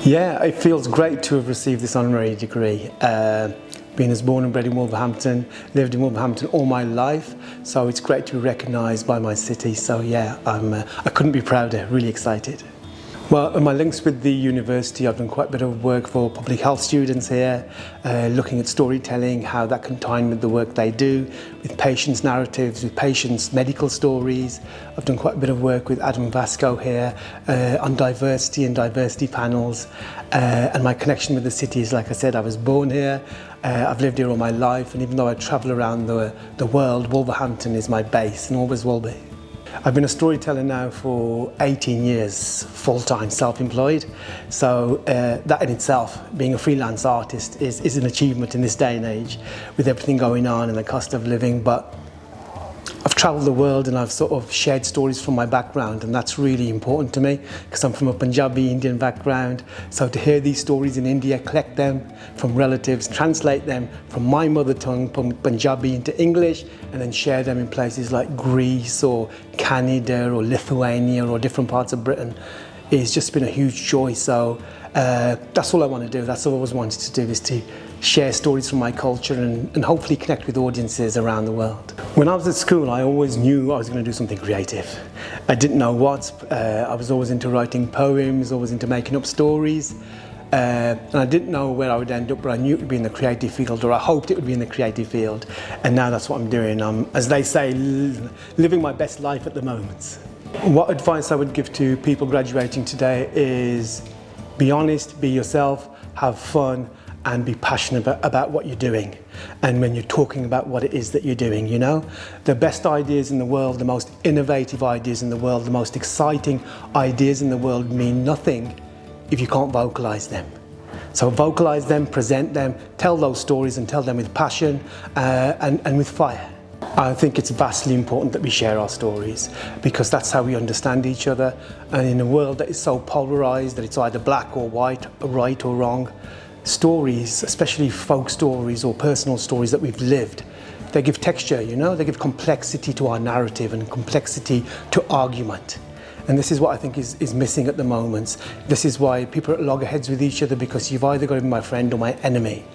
Yeah, it feels great to have received this honorary degree. Being as born and bred in Wolverhampton, lived in Wolverhampton all my life, so it's great to be recognised by my city. So yeah, I couldn't be prouder, really excited. Well, my links with the university, I've done quite a bit of work for public health students here, looking at storytelling, how that can tie in with the work they do, with patients' narratives, with patients' medical stories. I've done quite a bit of work with Adam Vasco here on diversity and diversity panels. And my connection with the city is, like I said, I was born here, I've lived here all my life, and even though I travel around the world, Wolverhampton is my base and always will be. I've been a storyteller now for 18 years, full-time, self-employed. So that in itself, being a freelance artist, is an achievement in this day and age, with everything going on and the cost of living. But I've travelled the world and I've sort of shared stories from my background, and that's really important to me because I'm from a Punjabi Indian background. So to hear these stories in India, collect them from relatives, translate them from my mother tongue, from Punjabi into English, and then share them in places like Greece or Canada or Lithuania or different parts of Britain, it's just been a huge joy. So that's all I want to do. That's all I always wanted to do, is to share stories from my culture and hopefully connect with audiences around the world. When I was at school, I always knew I was going to do something creative. I didn't know what. I was always into writing poems, always into making up stories. And I didn't know where I would end up, but I knew it would be in the creative field, or I hoped it would be in the creative field. And now that's what I'm doing. I'm, as they say, living my best life at the moment. What advice I would give to people graduating today is be honest, be yourself, have fun, and be passionate about what you're doing. And when you're talking about what it is that you're doing, you know, the best ideas in the world, the most innovative ideas in the world, the most exciting ideas in the world mean nothing if you can't vocalize them. So vocalize them, present them, tell those stories, and tell them with passion and with fire. I think it's vastly important that we share our stories, because that's how we understand each other. And in a world that is so polarized that it's either black or white, right or wrong, stories, especially folk stories or personal stories that we've lived, they give texture, you know, they give complexity to our narrative and complexity to argument. And this is what I think is missing at the moment. This is why people are at loggerheads with each other, because you've either got to be my friend or my enemy.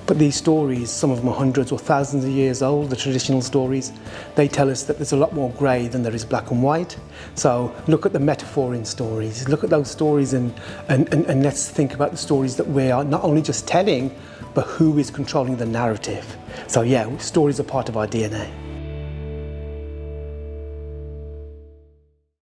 But these stories, some of them are hundreds or thousands of years old, the traditional stories, they tell us that there's a lot more grey than there is black and white. So look at the metaphor in stories, look at those stories and let's think about the stories that we are not only just telling, but who is controlling the narrative. So yeah, stories are part of our DNA.